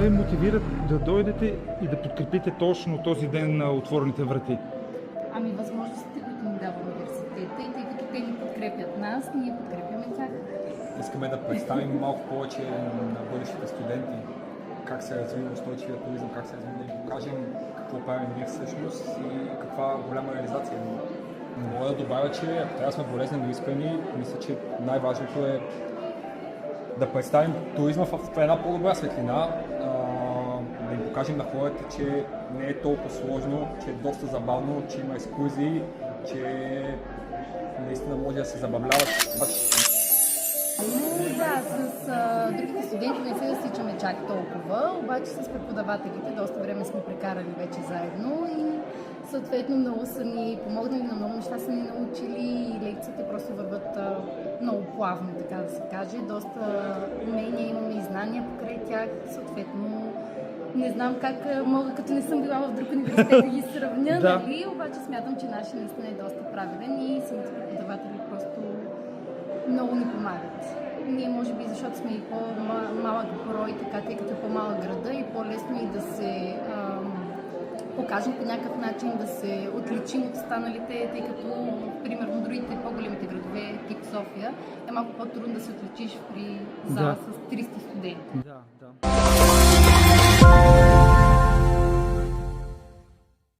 ви мотивират да дойдете и да подкрепите точно този ден на отворените врати? Ами възможностите, които ни дава университета, и тъй като те ни подкрепят нас, ние подкрепяме тях. Искаме да представим малко повече на бъдещите студенти как се развива устойчивия туризъм, как се развива, да им покажем какво правим ние всъщност и каква голяма реализация има. Мога да добавя, че ако трябва да сме болезнено искрени, мисля, че най-важното е да представим туризма в една по-добра светлина, да им покажем на хората, че не е толкова сложно, че е доста забавно, че има екскурзии, че наистина може да се забавляват. Да, с другите студенти не се засичаме чак толкова, обаче с преподавателите доста време сме прекарали вече заедно и съответно много са ни помогнали, на много неща са ни научили и лекциите просто върват много плавно, така да се каже. Доста умения имаме и знания покрай тях, съответно не знам как мога, като не съм била в друг университет, да ги сравня, Да. нали? Обаче смятам, че нашия наистина е доста правилен и самите преподаватели просто много ни помагат. Ние може би, защото сме и по-малък брой, така, тъй като е по-малък града и по-лесно и да се покажем по някакъв начин, да се отличим от останалите, тъй като, примерно, другите по-големите градове, тип София, е малко по-трудно да се отличиш при зала с 300 студенти. Да, да.